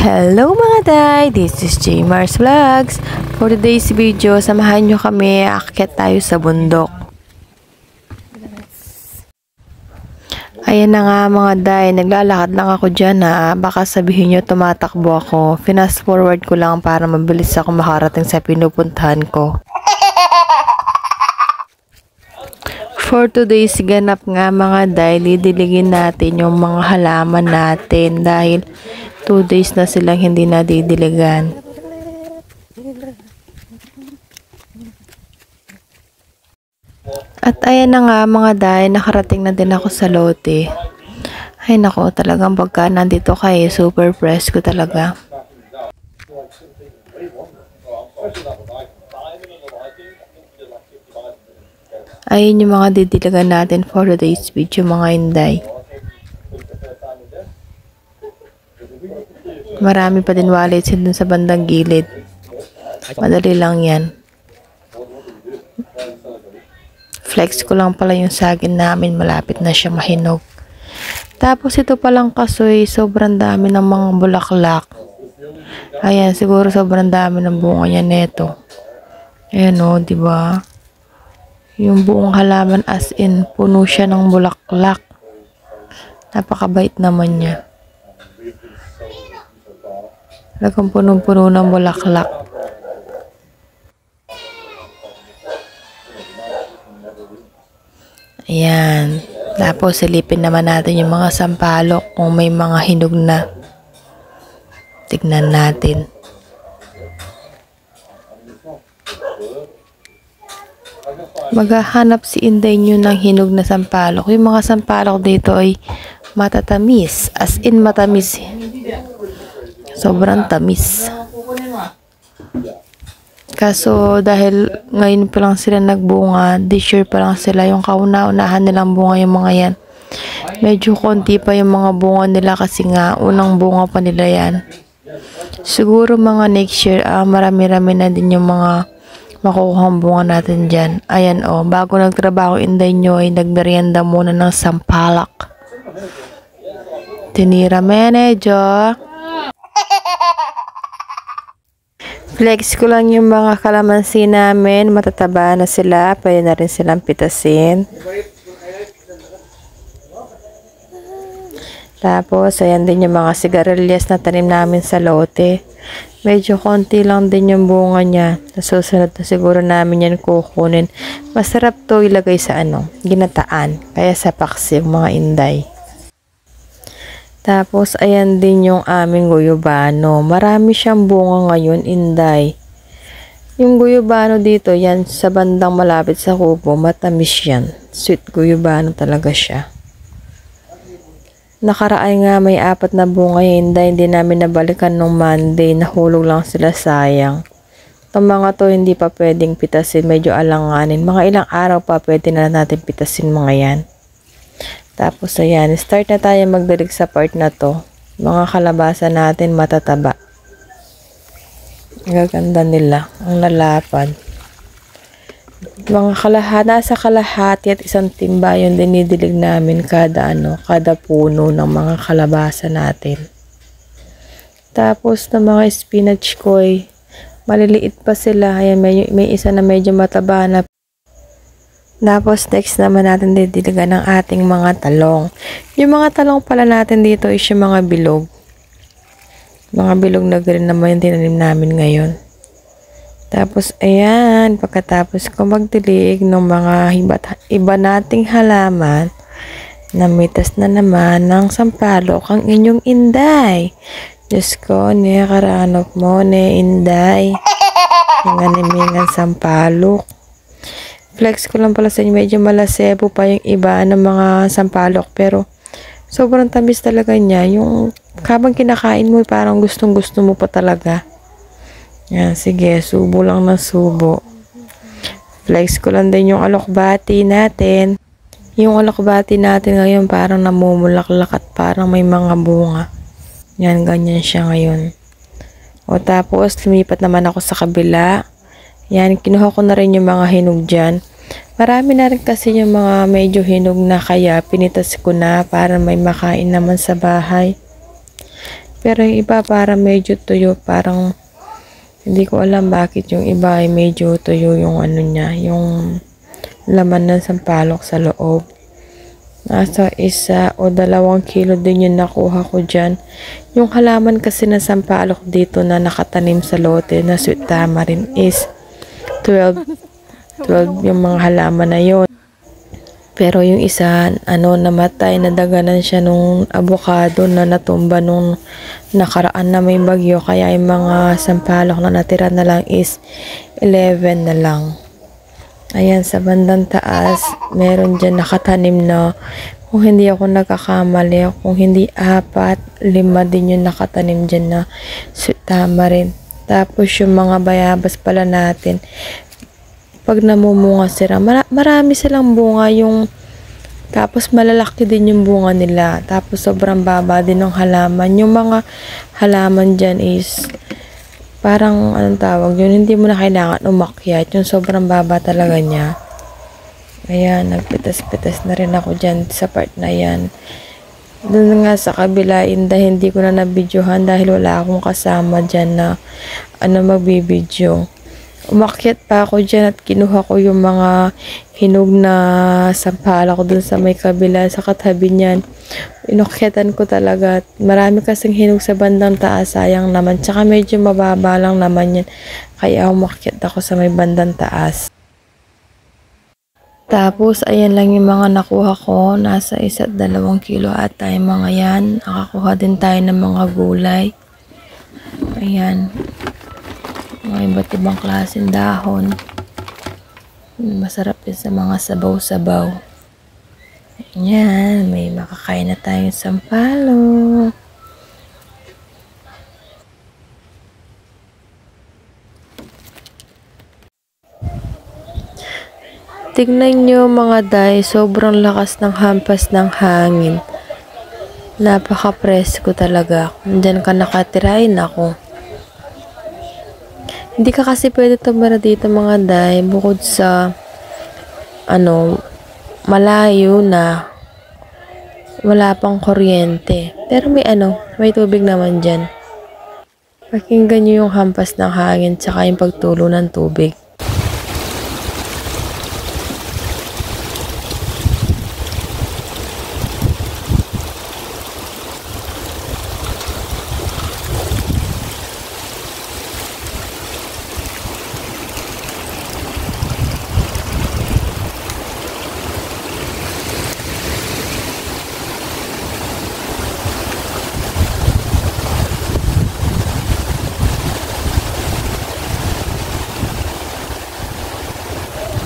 Hello mga day! This is J Mars Vlogs. For today's video, samahan nyo kami, aakyat tayo sa bundok. Ayan na nga mga day, naglalakad lang ako dyan ha. Baka sabihin nyo tumatakbo ako. Fast forward ko lang para mabilis ako makarating sa pinupuntahan ko. For today's ganap nga mga day, didiligin natin yung mga halaman natin dahil 2 days na silang hindi nadidiligan. At ayan na nga mga day, nakarating na din ako sa lote. Ay nako, talagang pagka nandito kayo, super fresh ko talaga. Ayun yung mga didiligan natin for today's video mga inday. Marami pa din wallets dun sa bandang gilid. Madali lang yan. Flex ko lang pala yung saging namin. Malapit na siya mahinog. Tapos ito palang kasoy. Sobrang dami ng mga bulaklak. Ayan, siguro sobrang dami ng bunga niya neto. Ayan o, diba? Yung buong halaman as in, puno siya ng bulaklak. Napakabait naman niya. Talagang punong-puno ng bulaklak. Ayan. Tapos silipin naman natin yung mga sampalok kung may mga hinog na. Tignan natin. Maghahanap si Inday nyo ng hinog na sampalok. Yung mga sampalok dito ay matatamis. As in matamis. Sobrang tamis. Kaso dahil ngayon pa lang sila nagbunga, this year pa lang sila, yung kauna-unahan nilang bunga yung mga yan. Medyo konti pa yung mga bunga nila kasi nga unang bunga pa nila yan. Siguro mga next year, marami-rami na din yung mga makukuhang bunga natin dyan. Ayan o, bago nagtrabaho Inday nyo ay nagmerienda muna ng sampalak. Tinira medyo. Flex ko lang yung mga kalamansi namin. Matataba na sila. Pwede na rin silang pitasin. Tapos, ayan din yung mga sigarilyas na tanim namin sa lote. Medyo konti lang din yung bunga niya. Nasusunod na siguro namin yan kukunin. Masarap to ilagay sa ginataan. Kaya sa paksi yung mga inday. Tapos, ayan din yung aming guyabano. Marami siyang bunga ngayon, inday. Yung guyabano dito, yan sa bandang malapit sa kubo, matamis yan. Sweet guyabano talaga siya. Nakaraan nga may 4 na bunga yung inday. Hindi namin nabalikan nung Monday. Nahulog lang sila, sayang. Itong mga to hindi pa pwedeng pitasin. Medyo alanganin. Mga ilang araw pa pwede na natin pitasin mga yan. Tapos ayan, start na tayo magdilig sa part na to. Mga kalabasa natin matataba. Gaganda nila. Ang lalapad. Mga nasa kalahati at 1 timba yung dinidilig namin kada puno ng mga kalabasa natin. Tapos ng mga spinach ko ay maliliit pa sila. Ayan, may isa na medyo mataba na. Tapos next naman natin didiligan ng ating mga talong. Yung mga talong pala natin dito is yung mga bilog. Mga bilog na green naman yung tinanim namin ngayon. Tapos ayan, pagkatapos ko magdilig ng mga iba nating halaman, namitas na naman ng sampalok ang inyong inday. Diyos ko, karanop mo, inday. Yung animingan sampalok. Flex ko lang pala sa inyo, medyo malasebo pa yung iba ng mga sampalok, pero sobrang tamis talaga niya. Yung habang kinakain mo, parang gustong-gusto mo pa talaga. Yan, sige, subo lang ng subo. Flex ko lang din yung alokbati natin. Yung alokbati natin ngayon parang namumulaklak at parang may mga bunga. Yan, ganyan siya ngayon. O tapos, lumipat naman ako sa kabila. Yan, kinuha ko na rin yung mga hinog dyan. Marami na rin kasi yung mga medyo hinog na kaya pinitas ko na para may makain naman sa bahay. Pero yung iba para medyo tuyo, parang hindi ko alam bakit yung iba ay medyo tuyo yung ano niya, yung laman ng sampalok sa loob. Nasa 1 o 2 kilo din yung nakuha ko dyan. Yung halaman kasi ng sampalok dito na nakatanim sa lote na sweet tamarind is 12 yung mga halaman na yon. Pero yung isa, namatay, nadaganan siya nung avocado na natumba nung nakaraan na may bagyo. Kaya yung mga sampalok na natira na lang is 11 na lang. Ayan, sa bandang taas, meron dyan nakatanim na, kung hindi ako nagkakamali, kung hindi 4, 5 din yung nakatanim dyan na sweet tamarind. Tapos yung mga bayabas pala natin, pag namumunga sila, marami silang bunga yung, tapos malalaki din yung bunga nila. Tapos sobrang baba din ng halaman. Yung mga halaman dyan is, parang, anong tawag yun, hindi mo na kailangan umakyat. Yung sobrang baba talaga niya. Ayan, nagpitas-pitas na rin ako dyan sa part na yan. Doon nga sa kabila, hindi ko na nabidyohan dahil wala akong kasama dyan na magbibidyo. Umakyat pa ako dyan at kinuha ko yung mga hinog na sampalok ko dun sa may kabila, sa katabi niyan. Inakyatan ko talaga. Marami kasing hinog sa bandang taas, sayang naman. Tsaka medyo mababa lang naman yan. Kaya umakyat ako sa may bandang taas. Tapos, ayan lang yung mga nakuha ko. Nasa 1 at 2 kilo ata yung mga yan. Nakakuha din tayo ng mga gulay. Ayan. Mga iba't ibang klaseng dahon. Masarap din sa mga sabaw-sabaw. Ayan. May makakain na tayong sampalok. Tignan nyo mga day, sobrang lakas ng hampas ng hangin. Napaka-presko talaga. Diyan ka nakatirain ako. Hindi ka kasi pwede tumira dito mga day, bukod sa, malayo na. Wala pang kuryente. Pero may tubig naman dyan. Pakinggan nyo yung hampas ng hangin, tsaka yung pagtulo ng tubig.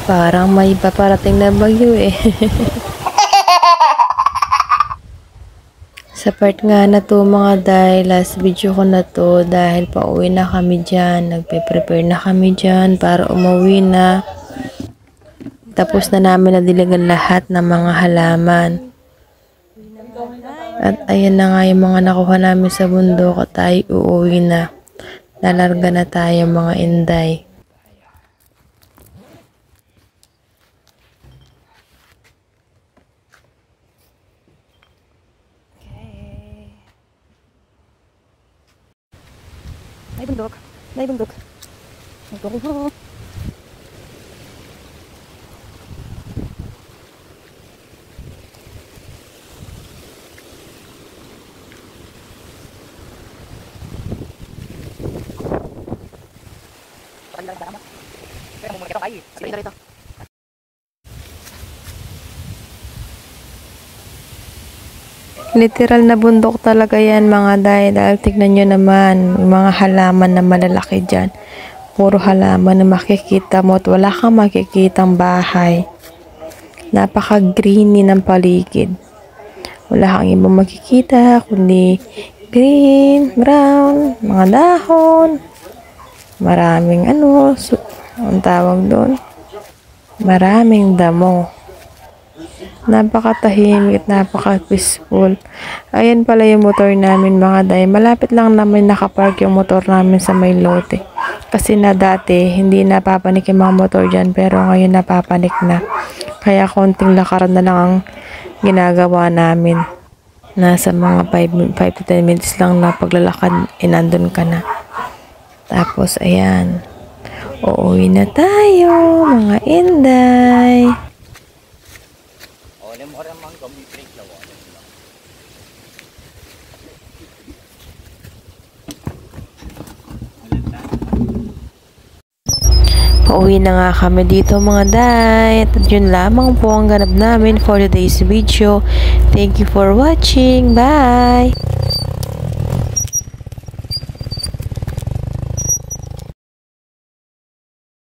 Parang may paparating na bagyo eh. Sa part nga na to mga day, last video ko na to dahil pauwi na kami dyan. Nagpe-prepare na kami dyan para umuwi na. Tapos na namin nadiligan lahat ng mga halaman. At ayan na nga yung mga nakuha namin sa bundok at tayo uuwi na. Lalarga na tayo mga inday. Nay bundok. Nay bundok. Go. Literal na bundok talaga yan mga dahil tignan nyo naman yung mga halaman na malalaki dyan. Puro halaman na makikita mo at wala kang makikitang bahay. Napaka-greeny ng paligid. Wala kang ibang makikita kundi green, brown, mga dahon. Maraming ang tawag doon? Maraming damo. Napakatahimik at napaka-peaceful. Ayan pala yung motor namin mga day. Malapit lang namin nakapark yung motor namin sa may lote. Kasi na dati, hindi napapanik yung mga motor dyan. Pero ngayon napapanik na. Kaya konting lakaran na lang ang ginagawa namin. nasa mga 5 to 10 minutes lang na paglalakad, nandun ka na. Tapos, ayan. Uuwi na tayo, mga inday. Pauwi na nga kami dito mga day. At yun lamang po ang ganap namin for today's video. Thank you for watching. Bye!